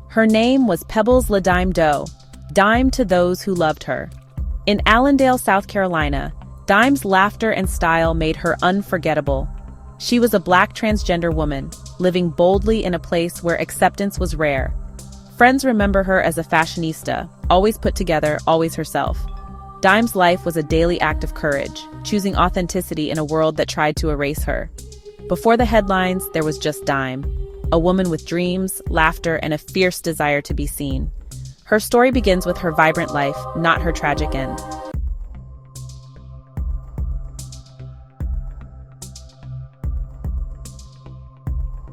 Her name was Pebbles Ladime Doe, Dime to those who loved her. In Allendale, South Carolina, Dime's laughter and style made her unforgettable. She was a Black transgender woman, living boldly in a place where acceptance was rare. Friends remember her as a fashionista, always put together, always herself. Dime's life was a daily act of courage, choosing authenticity in a world that tried to erase her. Before the headlines, there was just Dime, a woman with dreams, laughter, and a fierce desire to be seen. Her story begins with her vibrant life, not her tragic end.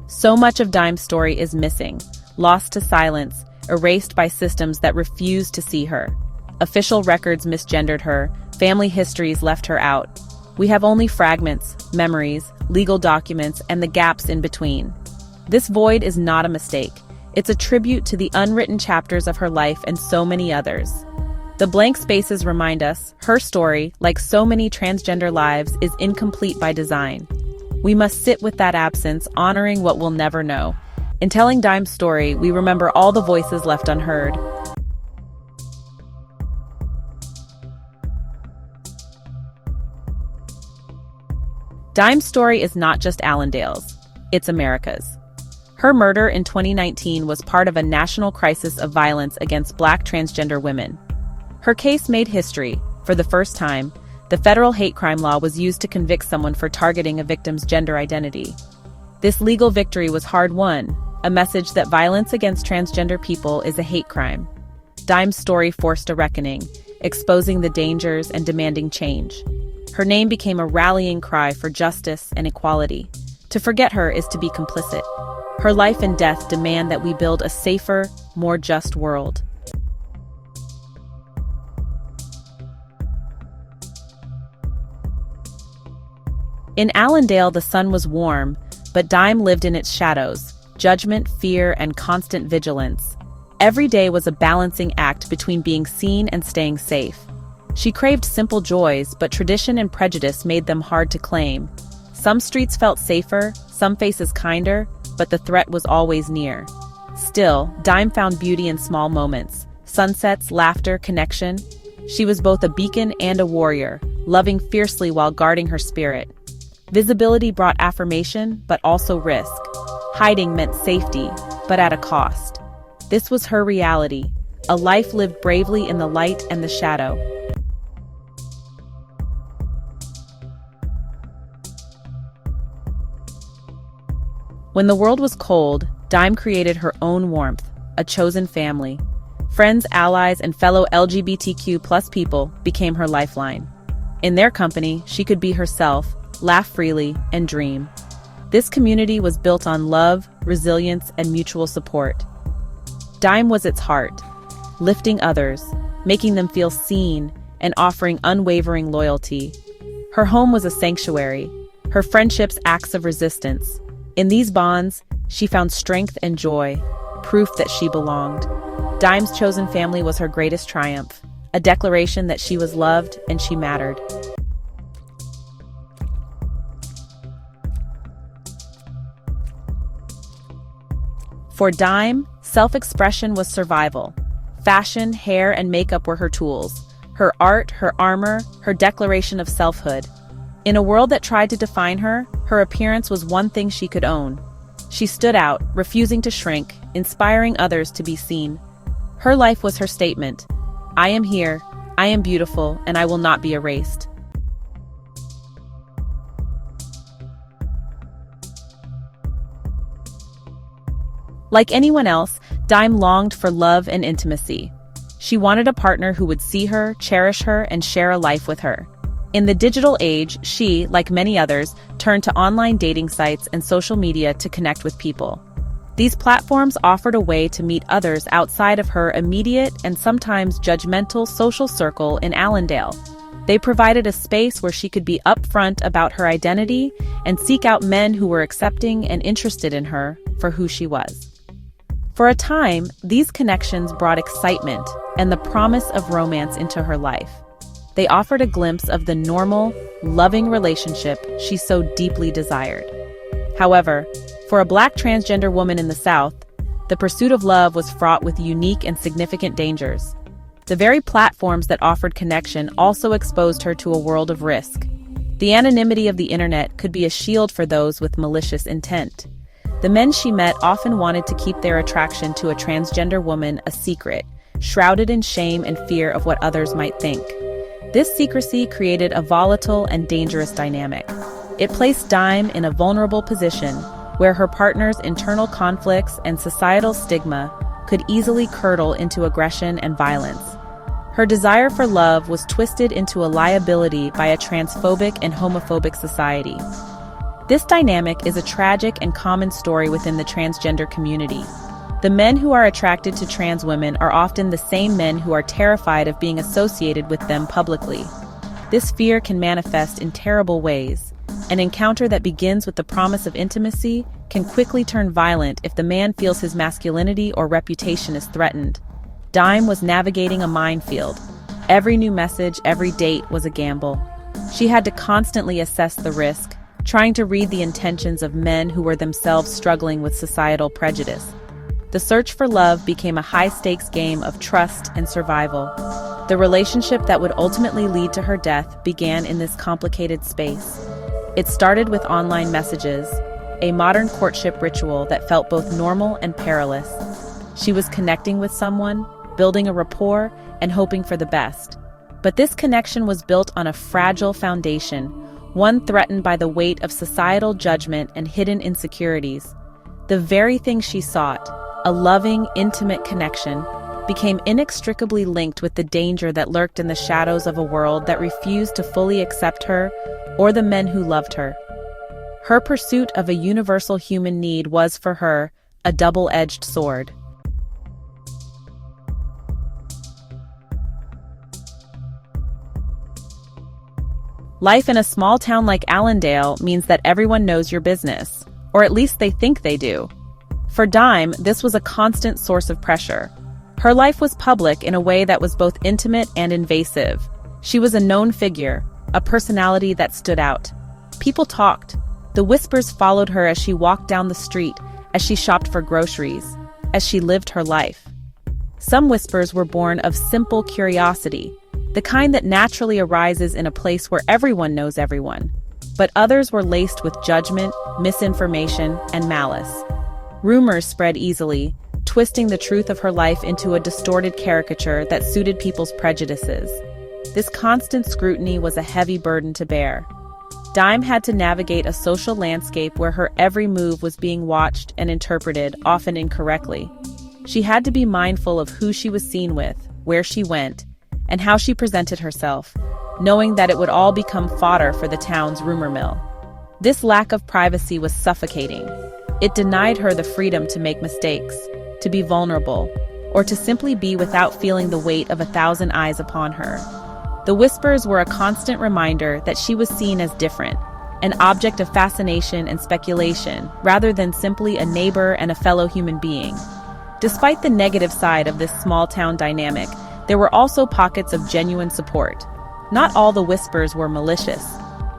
So much of Dime's story is missing, lost to silence, erased by systems that refuse to see her. Official records misgendered her, family histories left her out. We have only fragments, memories, legal documents, and the gaps in between. This void is not a mistake. It's a tribute to the unwritten chapters of her life and so many others. The blank spaces remind us her story, like so many transgender lives, is incomplete by design. We must sit with that absence, honoring what we'll never know. In telling Dime's story, we remember all the voices left unheard. Dime's story is not just Allendale's, it's America's. Her murder in 2019 was part of a national crisis of violence against Black transgender women. Her case made history. For the first time, the federal hate crime law was used to convict someone for targeting a victim's gender identity. This legal victory was hard-won, a message that violence against transgender people is a hate crime. Dime's story forced a reckoning, exposing the dangers and demanding change. Her name became a rallying cry for justice and equality. To forget her is to be complicit. Her life and death demand that we build a safer, more just world. In Allendale, the sun was warm, but Dime lived in its shadows, judgment, fear, and constant vigilance. Every day was a balancing act between being seen and staying safe. She craved simple joys, but tradition and prejudice made them hard to claim. Some streets felt safer, some faces kinder, but the threat was always near. Still, Dime found beauty in small moments: sunsets, laughter, connection. She was both a beacon and a warrior, loving fiercely while guarding her spirit. Visibility brought affirmation, but also risk. Hiding meant safety, but at a cost. This was her reality, a life lived bravely in the light and the shadow. When the world was cold, Dime created her own warmth, a chosen family. Friends, allies, and fellow LGBTQ+ people became her lifeline. In their company, she could be herself, laugh freely, and dream. This community was built on love, resilience, and mutual support. Dime was its heart, lifting others, making them feel seen, and offering unwavering loyalty. Her home was a sanctuary, her friendships acts of resistance. In these bonds, she found strength and joy, proof that she belonged. Dime's chosen family was her greatest triumph, a declaration that she was loved and she mattered. For Dime, self-expression was survival. Fashion, hair, and makeup were her tools. Her art, her armor, her declaration of selfhood. In a world that tried to define her, her appearance was one thing she could own. She stood out, refusing to shrink, inspiring others to be seen. Her life was her statement. I am here, I am beautiful, and I will not be erased. Like anyone else, Dime longed for love and intimacy. She wanted a partner who would see her, cherish her, and share a life with her. In the digital age, she, like many others, turned to online dating sites and social media to connect with people. These platforms offered a way to meet others outside of her immediate and sometimes judgmental social circle in Allendale. They provided a space where she could be upfront about her identity and seek out men who were accepting and interested in her for who she was. For a time, these connections brought excitement and the promise of romance into her life. They offered a glimpse of the normal, loving relationship she so deeply desired. However, for a Black transgender woman in the South, The pursuit of love was fraught with unique and significant dangers. The very platforms that offered connection also exposed her to a world of risk. The anonymity of the internet could be a shield for those with malicious intent. The men she met often wanted to keep their attraction to a transgender woman a secret, shrouded in shame and fear of what others might think. This secrecy created a volatile and dangerous dynamic. It placed Dime in a vulnerable position where her partner's internal conflicts and societal stigma could easily curdle into aggression and violence. Her desire for love was twisted into a liability by a transphobic and homophobic society. This dynamic is a tragic and common story within the transgender community. The men who are attracted to trans women are often the same men who are terrified of being associated with them publicly. This fear can manifest in terrible ways. An encounter that begins with the promise of intimacy can quickly turn violent if the man feels his masculinity or reputation is threatened. Dime was navigating a minefield. Every new message, every date was a gamble. She had to constantly assess the risk, trying to read the intentions of men who were themselves struggling with societal prejudice. The search for love became a high-stakes game of trust and survival. The relationship that would ultimately lead to her death began in this complicated space. It started with online messages, a modern courtship ritual that felt both normal and perilous. She was connecting with someone, building a rapport, and hoping for the best. But this connection was built on a fragile foundation, one threatened by the weight of societal judgment and hidden insecurities. The very thing she sought, a loving, intimate connection, became inextricably linked with the danger that lurked in the shadows of a world that refused to fully accept her or the men who loved her. Her pursuit of a universal human need was, for her, a double-edged sword. Life in a small town like Allendale means that everyone knows your business, or at least they think they do. For Dime, this was a constant source of pressure. Her life was public in a way that was both intimate and invasive. She was a known figure, a personality that stood out. People talked. The whispers followed her as she walked down the street, as she shopped for groceries, as she lived her life. Some whispers were born of simple curiosity, the kind that naturally arises in a place where everyone knows everyone. But others were laced with judgment, misinformation, and malice. Rumors spread easily, twisting the truth of her life into a distorted caricature that suited people's prejudices. This constant scrutiny was a heavy burden to bear. Dime had to navigate a social landscape where her every move was being watched and interpreted, often incorrectly. She had to be mindful of who she was seen with, where she went, and how she presented herself, knowing that it would all become fodder for the town's rumor mill. This lack of privacy was suffocating. It denied her the freedom to make mistakes, to be vulnerable, or to simply be without feeling the weight of 1,000 eyes upon her. The whispers were a constant reminder that she was seen as different, an object of fascination and speculation, rather than simply a neighbor and a fellow human being. Despite the negative side of this small-town dynamic, there were also pockets of genuine support. Not all the whispers were malicious.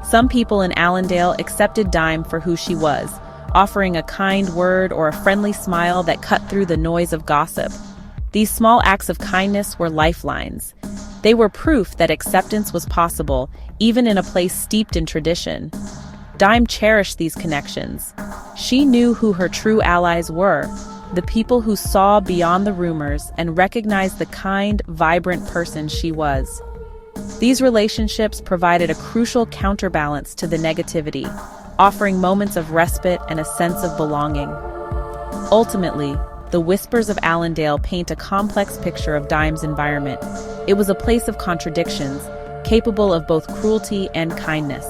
Some people in Allendale accepted Dime for who she was, offering a kind word or a friendly smile that cut through the noise of gossip. These small acts of kindness were lifelines. They were proof that acceptance was possible, even in a place steeped in tradition. Dime cherished these connections. She knew who her true allies were, the people who saw beyond the rumors and recognized the kind, vibrant person she was. These relationships provided a crucial counterbalance to the negativity, offering moments of respite and a sense of belonging. Ultimately, the whispers of Allendale paint a complex picture of Dime's environment. It was a place of contradictions, capable of both cruelty and kindness.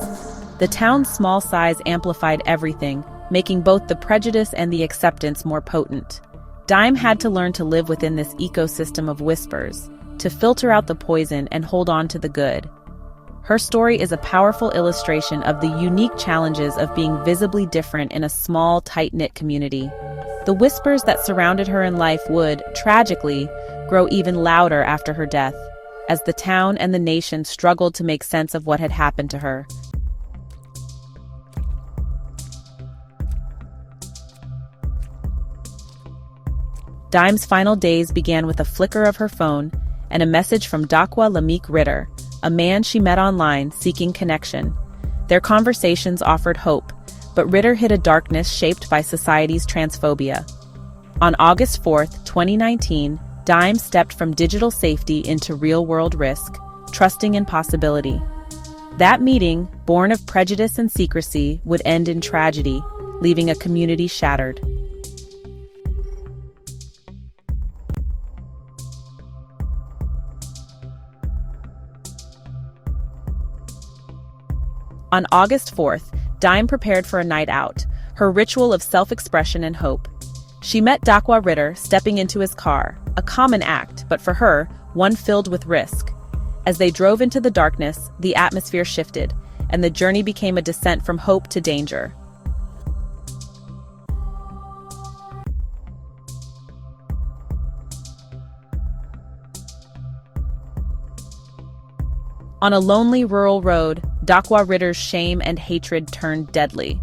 The town's small size amplified everything, making both the prejudice and the acceptance more potent. Dime had to learn to live within this ecosystem of whispers, to filter out the poison and hold on to the good. Her story is a powerful illustration of the unique challenges of being visibly different in a small, tight-knit community. The whispers that surrounded her in life would, tragically, grow even louder after her death, as the town and the nation struggled to make sense of what had happened to her. Dime's final days began with a flicker of her phone and a message from Dakwa Lamik Ritter, a man she met online seeking connection. Their conversations offered hope, but Ritter hid a darkness shaped by society's transphobia. On August 4, 2019, Dime stepped from digital safety into real-world risk, trusting in possibility. That meeting, born of prejudice and secrecy, would end in tragedy, leaving a community shattered. On August 4th, Dime prepared for a night out, her ritual of self-expression and hope. She met Dakwa Ritter stepping into his car, a common act, but for her, one filled with risk. As they drove into the darkness, the atmosphere shifted, and the journey became a descent from hope to danger. On a lonely rural road, Dakwa Ritter's shame and hatred turned deadly.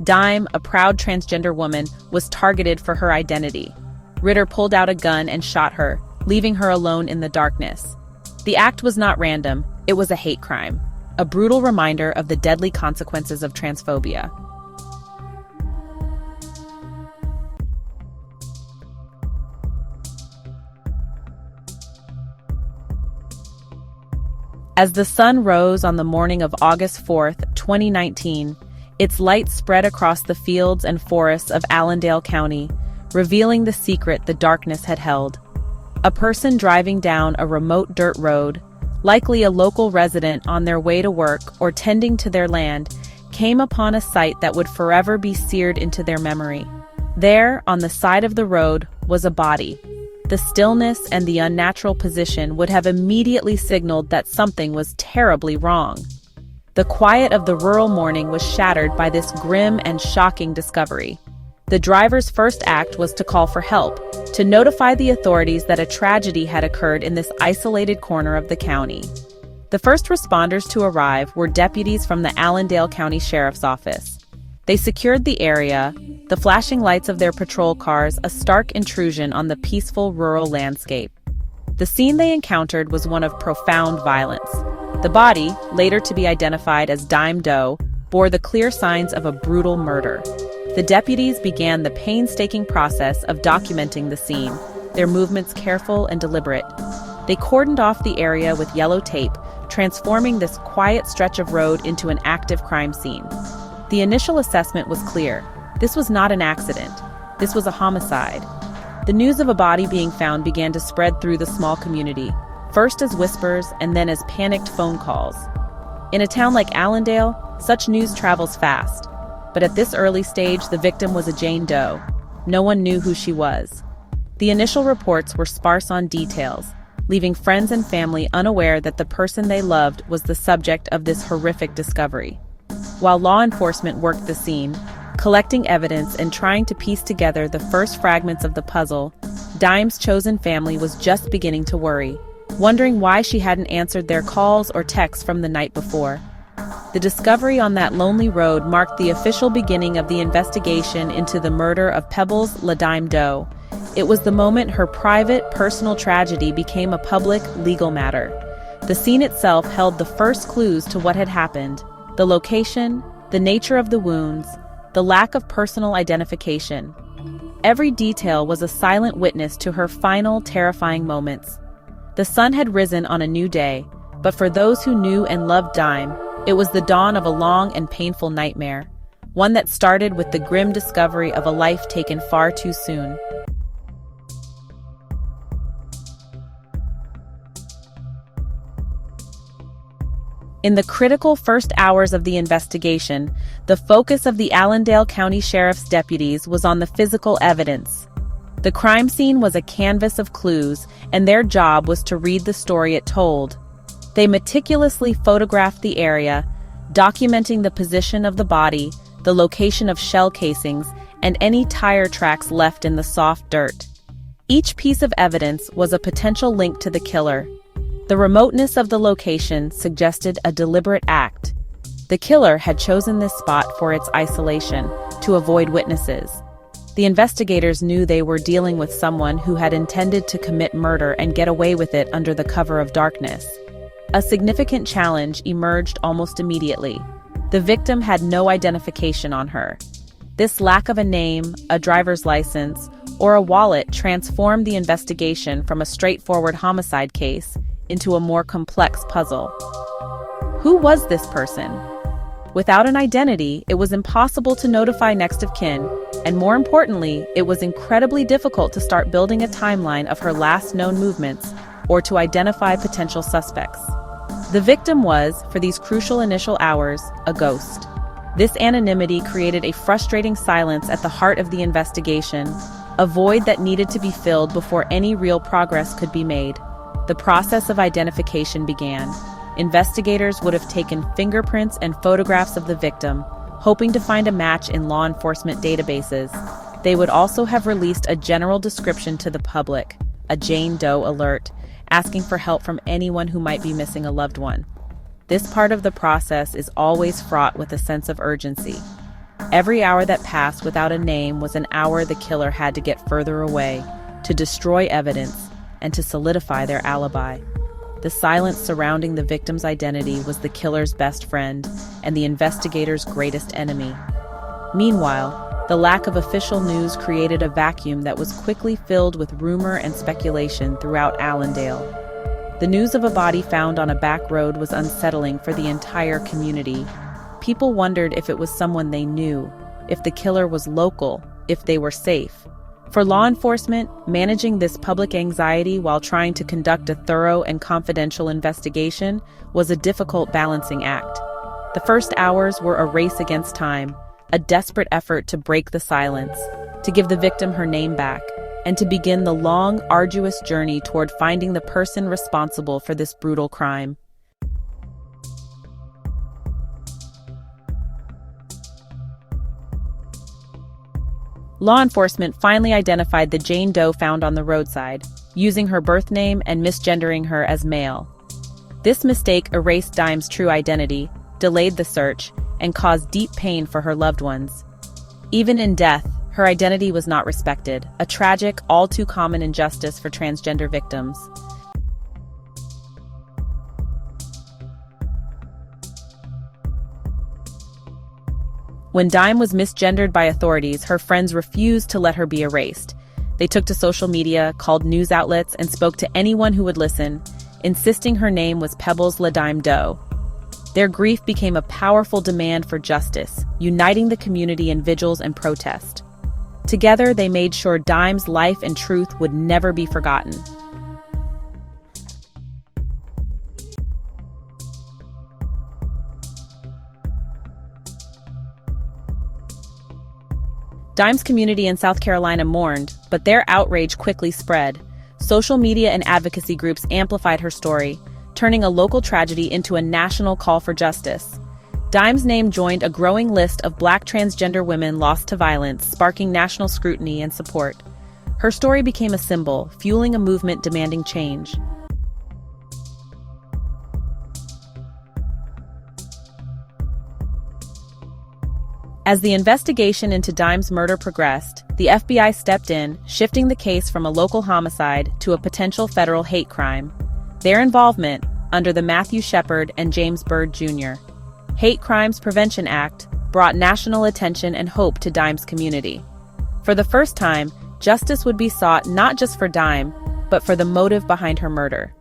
Dime, a proud transgender woman, was targeted for her identity. Ritter pulled out a gun and shot her, leaving her alone in the darkness. The act was not random, it was a hate crime, a brutal reminder of the deadly consequences of transphobia. As the sun rose on the morning of August 4, 2019, its light spread across the fields and forests of Allendale County, revealing the secret the darkness had held. A person driving down a remote dirt road, likely a local resident on their way to work or tending to their land, came upon a sight that would forever be seared into their memory. There, on the side of the road, was a body. The stillness and the unnatural position would have immediately signaled that something was terribly wrong. The quiet of the rural morning was shattered by this grim and shocking discovery. The driver's first act was to call for help, to notify the authorities that a tragedy had occurred in this isolated corner of the county. The first responders to arrive were deputies from the Allendale County Sheriff's Office. They secured the area, the flashing lights of their patrol cars a stark intrusion on the peaceful rural landscape. The scene they encountered was one of profound violence. The body, later to be identified as Dime Doe, bore the clear signs of a brutal murder. The deputies began the painstaking process of documenting the scene, their movements careful and deliberate. They cordoned off the area with yellow tape, transforming this quiet stretch of road into an active crime scene. The initial assessment was clear. This was not an accident. This was a homicide. The news of a body being found began to spread through the small community, first as whispers and then as panicked phone calls. In a town like Allendale, such news travels fast. But at this early stage, the victim was a Jane Doe. No one knew who she was. The initial reports were sparse on details, leaving friends and family unaware that the person they loved was the subject of this horrific discovery. While law enforcement worked the scene, collecting evidence and trying to piece together the first fragments of the puzzle, Dime's chosen family was just beginning to worry, wondering why she hadn't answered their calls or texts from the night before. The discovery on that lonely road marked the official beginning of the investigation into the murder of Pebbles Ladime Doe. It was the moment her private, personal tragedy became a public, legal matter. The scene itself held the first clues to what had happened: the location, the nature of the wounds, the lack of personal identification. Every detail was a silent witness to her final, terrifying moments. The sun had risen on a new day, but for those who knew and loved Dime, it was the dawn of a long and painful nightmare, one that started with the grim discovery of a life taken far too soon. In the critical first hours of the investigation, the focus of the Allendale County Sheriff's deputies was on the physical evidence. The crime scene was a canvas of clues, and their job was to read the story it told. They meticulously photographed the area, documenting the position of the body, the location of shell casings, and any tire tracks left in the soft dirt. Each piece of evidence was a potential link to the killer. The remoteness of the location suggested a deliberate act. The killer had chosen this spot for its isolation, to avoid witnesses. The investigators knew they were dealing with someone who had intended to commit murder and get away with it under the cover of darkness. A significant challenge emerged almost immediately. The victim had no identification on her. This lack of a name, a driver's license, or a wallet transformed the investigation from a straightforward homicide case into a more complex puzzle. Who was this person? Without an identity, it was impossible to notify next of kin, and more importantly, it was incredibly difficult to start building a timeline of her last known movements or to identify potential suspects. The victim was, for these crucial initial hours, a ghost. This anonymity created a frustrating silence at the heart of the investigation, a void that needed to be filled before any real progress could be made. The process of identification began. Investigators would have taken fingerprints and photographs of the victim, hoping to find a match in law enforcement databases. They would also have released a general description to the public, a Jane Doe alert, asking for help from anyone who might be missing a loved one. This part of the process is always fraught with a sense of urgency. Every hour that passed without a name was an hour the killer had to get further away, to destroy evidence, and to solidify their alibi. The silence surrounding the victim's identity was the killer's best friend and the investigator's greatest enemy. Meanwhile, the lack of official news created a vacuum that was quickly filled with rumor and speculation throughout Allendale. The news of a body found on a back road was unsettling for the entire community. People wondered if it was someone they knew, if the killer was local, if they were safe. For law enforcement, managing this public anxiety while trying to conduct a thorough and confidential investigation was a difficult balancing act. The first hours were a race against time, a desperate effort to break the silence, to give the victim her name back, and to begin the long, arduous journey toward finding the person responsible for this brutal crime. Law enforcement finally identified the Jane Doe found on the roadside, using her birth name and misgendering her as male. This mistake erased Dime's true identity, delayed the search, and caused deep pain for her loved ones. Even in death, her identity was not respected, a tragic, all too common injustice for transgender victims. When Dime was misgendered by authorities, her friends refused to let her be erased. They took to social media, called news outlets, and spoke to anyone who would listen, insisting her name was Pebbles Ladime Doe. Their grief became a powerful demand for justice, uniting the community in vigils and protest. Together, they made sure Dime's life and truth would never be forgotten. Dime's community in South Carolina mourned, but their outrage quickly spread. Social media and advocacy groups amplified her story, turning a local tragedy into a national call for justice. Dime's name joined a growing list of Black transgender women lost to violence, sparking national scrutiny and support. Her story became a symbol, fueling a movement demanding change. As the investigation into Dime's murder progressed, the FBI stepped in, shifting the case from a local homicide to a potential federal hate crime. Their involvement, under the Matthew Shepard and James Byrd Jr. Hate Crimes Prevention Act, brought national attention and hope to Dime's community. For the first time, justice would be sought not just for Dime, but for the motive behind her murder.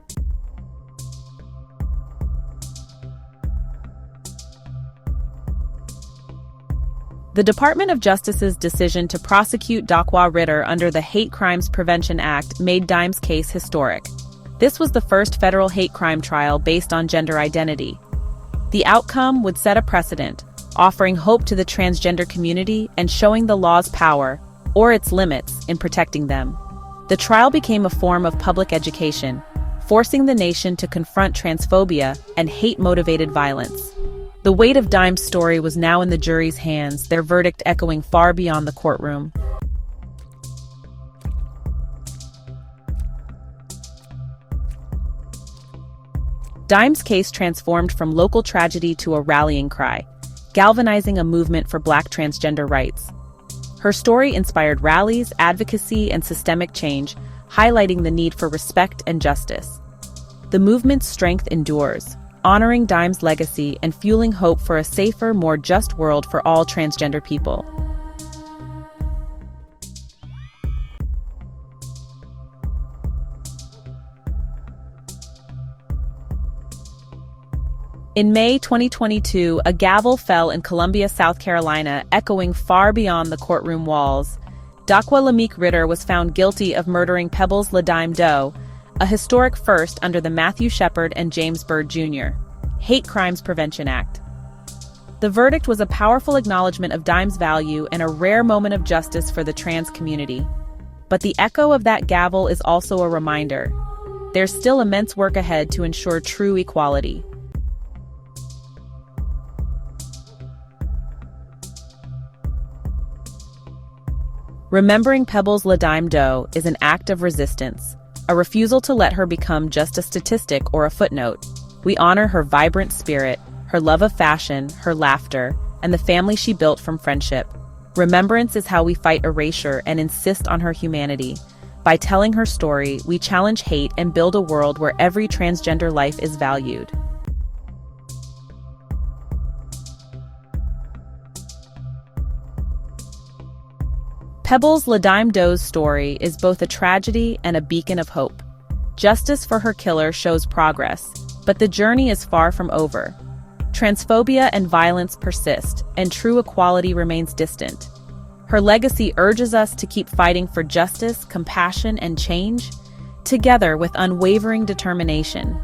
The Department of Justice's decision to prosecute Daquah Ritter under the Hate Crimes Prevention Act made Dime's case historic. This was the first federal hate crime trial based on gender identity. The outcome would set a precedent, offering hope to the transgender community and showing the law's power, or its limits, in protecting them. The trial became a form of public education, forcing the nation to confront transphobia and hate-motivated violence. The weight of Dime's story was now in the jury's hands, their verdict echoing far beyond the courtroom. Dime's case transformed from local tragedy to a rallying cry, galvanizing a movement for Black transgender rights. Her story inspired rallies, advocacy, and systemic change, highlighting the need for respect and justice. The movement's strength endures, honoring Dime's legacy and fueling hope for a safer, more just world for all transgender people. In May 2022, a gavel fell in Columbia, South Carolina, echoing far beyond the courtroom walls. Daqua Lamique Ritter was found guilty of murdering Pebbles Ladime Doe, a historic first under the Matthew Shepard and James Byrd Jr. Hate Crimes Prevention Act. The verdict was a powerful acknowledgement of Dime's value and a rare moment of justice for the trans community. But the echo of that gavel is also a reminder. There's still immense work ahead to ensure true equality. Remembering Pebbles Ladime Doe is an act of resistance, a refusal to let her become just a statistic or a footnote. We honor her vibrant spirit, her love of fashion, her laughter, and the family she built from friendship. Remembrance is how we fight erasure and insist on her humanity. By telling her story, we challenge hate and build a world where every transgender life is valued. Pebbles Ladime Doe's story is both a tragedy and a beacon of hope. Justice for her killer shows progress, but the journey is far from over. Transphobia and violence persist, and true equality remains distant. Her legacy urges us to keep fighting for justice, compassion, and change, together with unwavering determination.